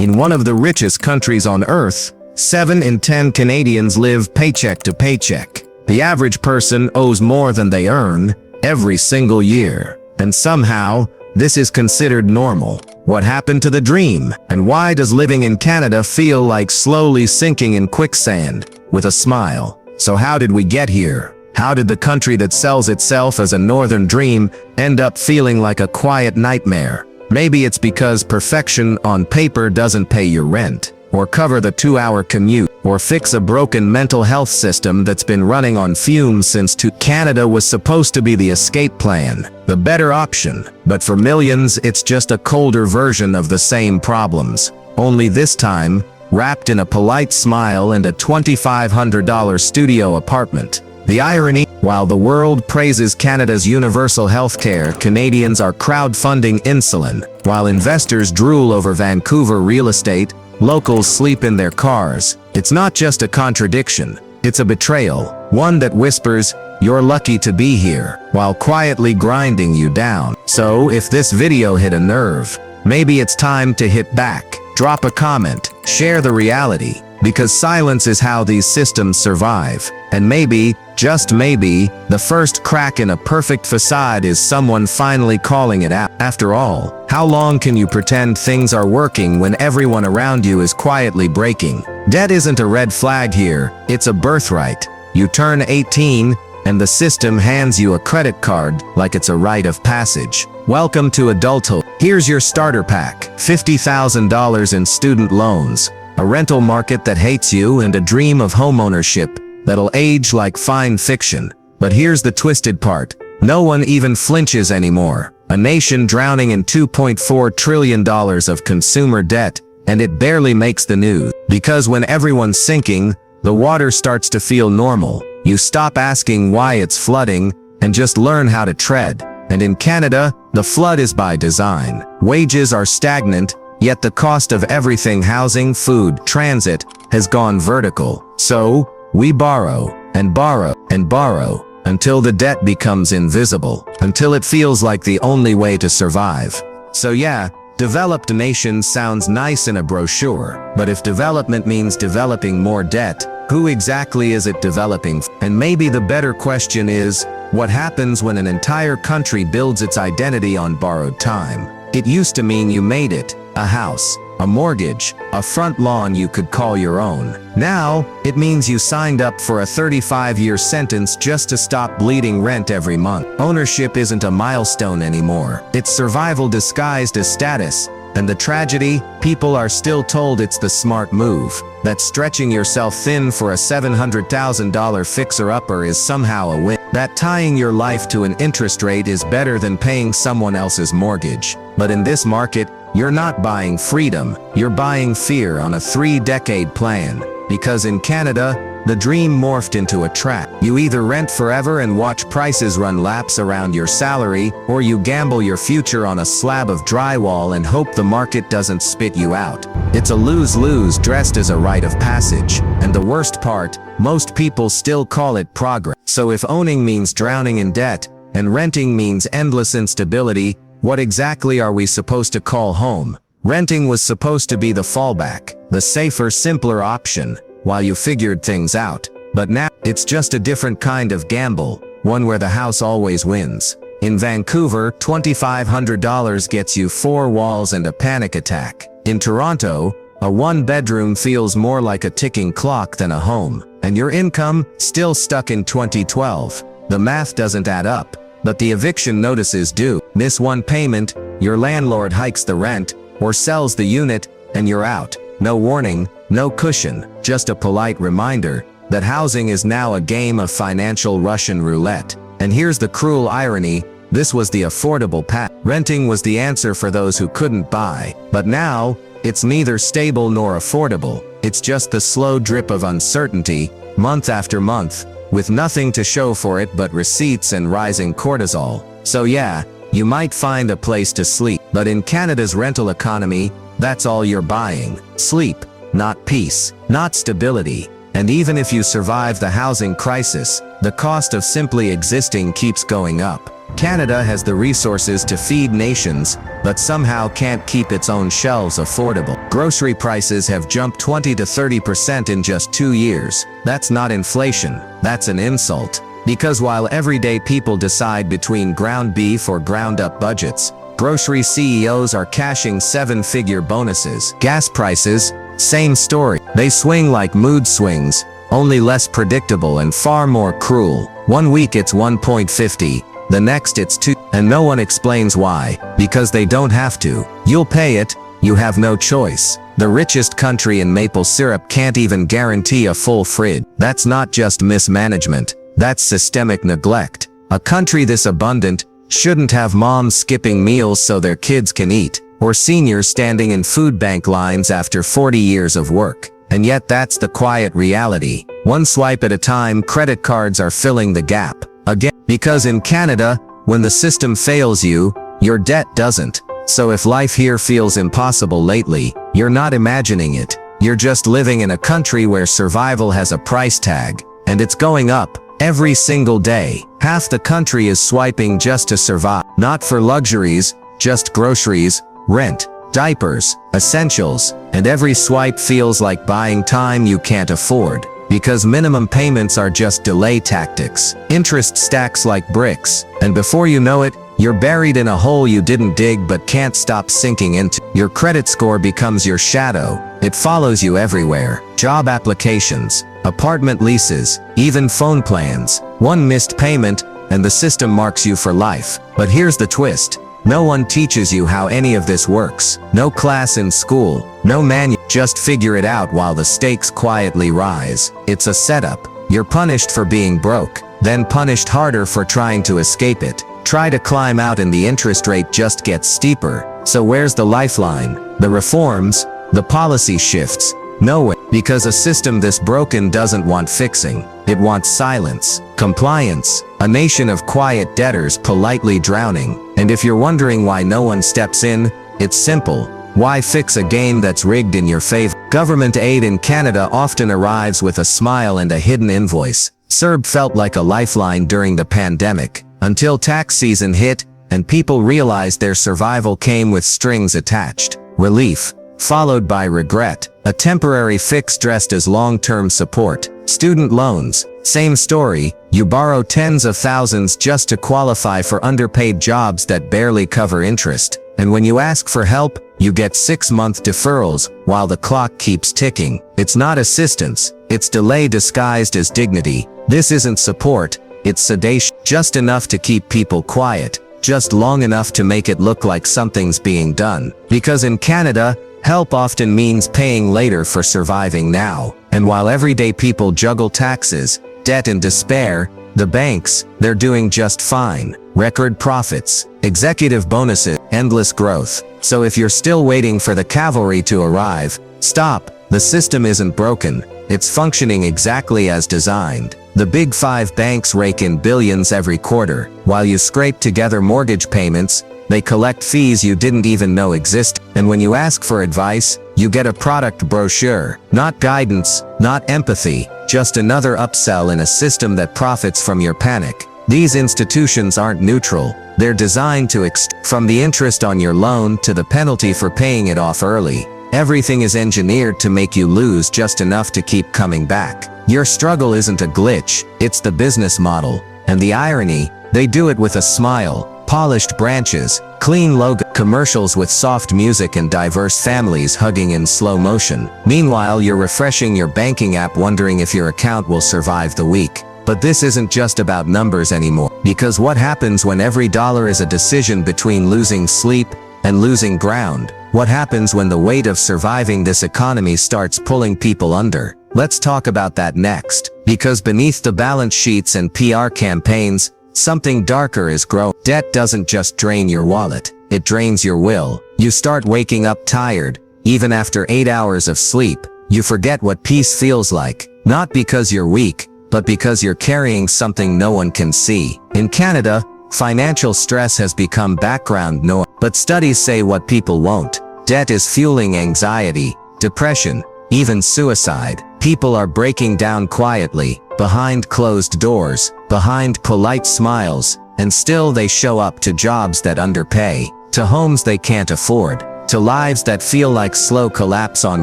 In one of the richest countries on earth, 7 in 10 Canadians live paycheck to paycheck. The average person owes more than they earn every single year. And somehow, this is considered normal. What happened to the dream? And why does living in Canada feel like slowly sinking in quicksand? With a smile. So how did we get here? How did the country that sells itself as a northern dream end up feeling like a quiet nightmare? Maybe it's because perfection on paper doesn't pay your rent, or cover the 2-hour commute, or fix a broken mental health system that's been running on fumes since Canada was supposed to be the escape plan, the better option. But for millions, it's just a colder version of the same problems. Only this time, wrapped in a polite smile and a $2,500 studio apartment. The irony, while the world praises Canada's universal healthcare, Canadians are crowdfunding insulin. While investors drool over Vancouver real estate, locals sleep in their cars. It's not just a contradiction, it's a betrayal. One that whispers, "You're lucky to be here," while quietly grinding you down. So if this video hit a nerve, maybe it's time to hit back. Drop a comment, share the reality, because silence is how these systems survive. And maybe, just maybe, the first crack in a perfect facade is someone finally calling it out. After all, how long can you pretend things are working when everyone around you is quietly breaking? Debt isn't a red flag here, it's a birthright. You turn 18, and the system hands you a credit card like it's a rite of passage. Welcome to adulthood. Here's your starter pack. $50,000 in student loans, a rental market that hates you, and a dream of homeownership that'll age like fine fiction. But here's the twisted part. No one even flinches anymore. A nation drowning in $2.4 trillion of consumer debt, and it barely makes the news. Because when everyone's sinking, the water starts to feel normal. You stop asking why it's flooding, and just learn how to tread. And in Canada, the flood is by design. Wages are stagnant, yet the cost of everything, housing, food, transit, has gone vertical. So, we borrow, and borrow, and borrow, until the debt becomes invisible, until it feels like the only way to survive. So yeah, developed nation sounds nice in a brochure, but if development means developing more debt, who exactly is it developing? And maybe the better question is, what happens when an entire country builds its identity on borrowed time? It used to mean you made it, a house, a mortgage, a front lawn you could call your own. Now, it means you signed up for a 35-year sentence just to stop bleeding rent every month. Ownership isn't a milestone anymore. It's survival disguised as status. And the tragedy, people are still told it's the smart move, that stretching yourself thin for a $700,000 fixer-upper is somehow a win, that tying your life to an interest rate is better than paying someone else's mortgage. But in this market, you're not buying freedom, you're buying fear on a 3-decade plan. Because in Canada, the dream morphed into a trap. You either rent forever and watch prices run laps around your salary, or you gamble your future on a slab of drywall and hope the market doesn't spit you out. It's a lose-lose dressed as a rite of passage. And the worst part, most people still call it progress. So if owning means drowning in debt, and renting means endless instability, what exactly are we supposed to call home? Renting was supposed to be the fallback, the safer, simpler option, while you figured things out. But now, it's just a different kind of gamble, one where the house always wins. In Vancouver, $2,500 gets you 4 walls and a panic attack. In Toronto, a 1-bedroom feels more like a ticking clock than a home. And your income, still stuck in 2012. The math doesn't add up, but the eviction notices do. Miss one payment, your landlord hikes the rent, or sells the unit, and you're out. No warning, no cushion, just a polite reminder that housing is now a game of financial Russian roulette. And here's the cruel irony, this was the affordable path. Renting was the answer for those who couldn't buy. But now, it's neither stable nor affordable. It's just the slow drip of uncertainty, month after month, with nothing to show for it but receipts and rising cortisol. So yeah, you might find a place to sleep, but in Canada's rental economy, that's all you're buying. Sleep, not peace, not stability. And even if you survive the housing crisis, the cost of simply existing keeps going up. Canada has the resources to feed nations, but somehow can't keep its own shelves affordable. Grocery prices have jumped 20 to 30% in just 2 years. That's not inflation, that's an insult. Because while everyday people decide between ground beef or ground-up budgets, grocery CEOs are cashing 7-figure bonuses. Gas prices, same story. They swing like mood swings, only less predictable and far more cruel. One week it's 1.50, the next it's 2, and no one explains why, because they don't have to. You'll pay it, you have no choice. The richest country in maple syrup can't even guarantee a full fridge. That's not just mismanagement, that's systemic neglect. A country this abundant shouldn't have moms skipping meals so their kids can eat, or seniors standing in food bank lines after 40 years of work. And yet that's the quiet reality. One swipe at a time, credit cards are filling the gap. Again, because in Canada, when the system fails you, your debt doesn't. So if life here feels impossible lately, you're not imagining it. You're just living in a country where survival has a price tag, and it's going up every single day. Half the country is swiping just to survive. Not for luxuries, just groceries, rent, diapers, essentials, and every swipe feels like buying time you can't afford. Because minimum payments are just delay tactics. Interest stacks like bricks, and before you know it, you're buried in a hole you didn't dig but can't stop sinking into. Your credit score becomes your shadow. It follows you everywhere. Job applications, apartment leases, even phone plans. One missed payment, and the system marks you for life. But here's the twist. No one teaches you how any of this works. No class in school, no manual. Just figure it out while the stakes quietly rise. It's a setup. You're punished for being broke, then punished harder for trying to escape it. Try to climb out and the interest rate just gets steeper. So where's the lifeline? The reforms? The policy shifts? Nowhere. Because a system this broken doesn't want fixing. It wants silence, compliance, a nation of quiet debtors politely drowning. And if you're wondering why no one steps in, it's simple. Why fix a game that's rigged in your favor? Government aid in Canada often arrives with a smile and a hidden invoice. CERB felt like a lifeline during the pandemic, until tax season hit, and people realized their survival came with strings attached. Relief, followed by regret. A temporary fix dressed as long-term support. Student loans, same story. You borrow tens of thousands just to qualify for underpaid jobs that barely cover interest. And when you ask for help, you get 6-month deferrals while the clock keeps ticking. It's not assistance, it's delay disguised as dignity. This isn't support, it's sedation. Just enough to keep people quiet, just long enough to make it look like something's being done. Because in Canada, help often means paying later for surviving now. And while everyday people juggle taxes, debt and despair, the banks, they're doing just fine. Record profits, executive bonuses, endless growth. So if you're still waiting for the cavalry to arrive, stop. The system isn't broken, it's functioning exactly as designed. The big 5 banks rake in billions every quarter. While you scrape together mortgage payments, they collect fees you didn't even know exist. And when you ask for advice, you get a product brochure. Not guidance, not empathy, just another upsell in a system that profits from your panic. These institutions aren't neutral. They're designed to from the interest on your loan to the penalty for paying it off early. Everything is engineered to make you lose just enough to keep coming back. Your struggle isn't a glitch, it's the business model. And the irony, they do it with a smile. Polished branches, clean logo, commercials with soft music and diverse families hugging in slow motion. Meanwhile, you're refreshing your banking app wondering if your account will survive the week. But this isn't just about numbers anymore. Because what happens when every dollar is a decision between losing sleep and losing ground? What happens when the weight of surviving this economy starts pulling people under? Let's talk about that next. Because beneath the balance sheets and PR campaigns, something darker is growing. Debt doesn't just drain your wallet, it drains your will. You start waking up tired, even after 8 hours of sleep. You forget what peace feels like, not because you're weak, but because you're carrying something no one can see. In Canada, financial stress has become background noise, but studies say what people won't. Debt is fueling anxiety, depression, even suicide. People are breaking down quietly, behind closed doors, behind polite smiles, and still they show up to jobs that underpay, to homes they can't afford, to lives that feel like slow collapse on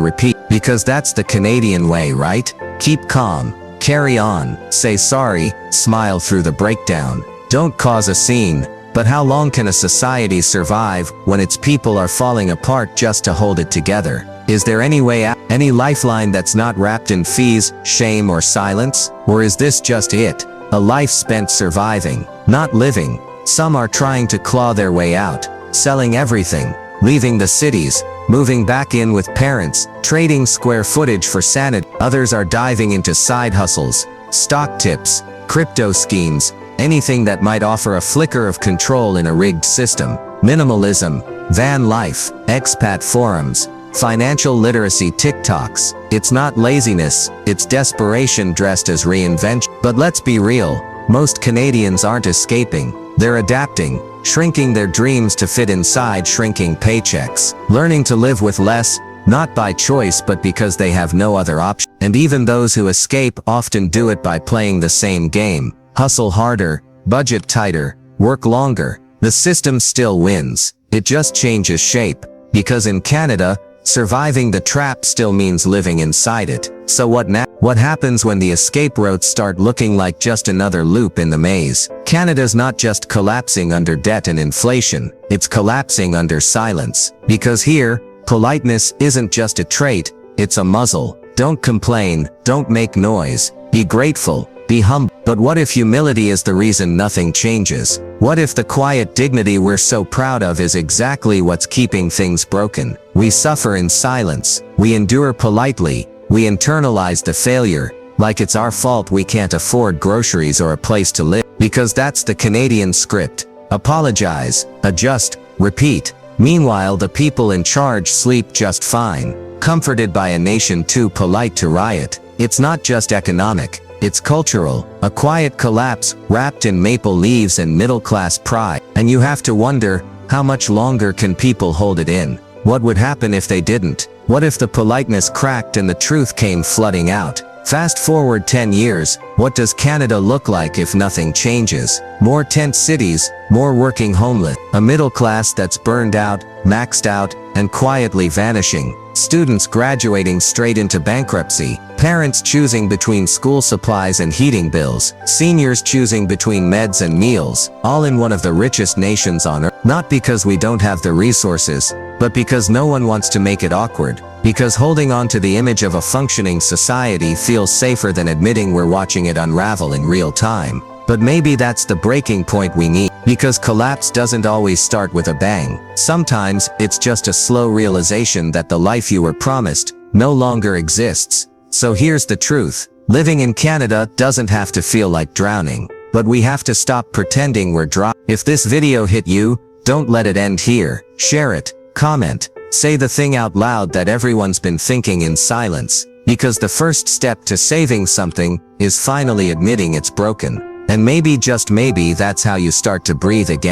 repeat. Because that's the Canadian way, right? Keep calm, carry on, say sorry, smile through the breakdown. Don't cause a scene. But how long can a society survive when its people are falling apart just to hold it together? Is there any way out? Any lifeline that's not wrapped in fees, shame, or silence? Or is this just it? A life spent surviving, not living. Some are trying to claw their way out, selling everything, leaving the cities, moving back in with parents, trading square footage for sanity. Others are diving into side hustles, stock tips, crypto schemes, anything that might offer a flicker of control in a rigged system. Minimalism, van life, expat forums, financial literacy TikToks. It's not laziness, it's desperation dressed as reinvention. But let's be real, most Canadians aren't escaping. They're adapting, shrinking their dreams to fit inside shrinking paychecks, learning to live with less, not by choice but because they have no other option. And even those who escape often do it by playing the same game. Hustle harder, budget tighter, work longer. The system still wins. It just changes shape. Because in Canada, surviving the trap still means living inside it. So what now? What happens when the escape routes start looking like just another loop in the maze? Canada's not just collapsing under debt and inflation, it's collapsing under silence. Because here, politeness isn't just a trait, it's a muzzle. Don't complain, don't make noise, be grateful, be humble. But what if humility is the reason nothing changes? What if the quiet dignity we're so proud of is exactly what's keeping things broken? We suffer in silence, we endure politely, we internalize the failure, like it's our fault we can't afford groceries or a place to live. Because that's the Canadian script. Apologize, adjust, repeat. Meanwhile, the people in charge sleep just fine, comforted by a nation too polite to riot. It's not just economic. It's cultural, a quiet collapse wrapped in maple leaves and middle-class pride. And you have to wonder, how much longer can people hold it in? What would happen if they didn't? What if the politeness cracked and the truth came flooding out? Fast forward 10 years, what does Canada look like if nothing changes? More tent cities, more working homeless, a middle class that's burned out, maxed out, and quietly vanishing. Students graduating straight into bankruptcy, parents choosing between school supplies and heating bills, seniors choosing between meds and meals, all in one of the richest nations on earth. Not because we don't have the resources, but because no one wants to make it awkward. Because holding on to the image of a functioning society feels safer than admitting we're watching it unravel in real time. But maybe that's the breaking point we need. Because collapse doesn't always start with a bang. Sometimes, it's just a slow realization that the life you were promised no longer exists. So here's the truth. Living in Canada doesn't have to feel like drowning. But we have to stop pretending we're dry. If this video hit you, don't let it end here. Share it, comment, say the thing out loud that everyone's been thinking in silence. Because the first step to saving something is finally admitting it's broken. And maybe, just maybe, that's how you start to breathe again.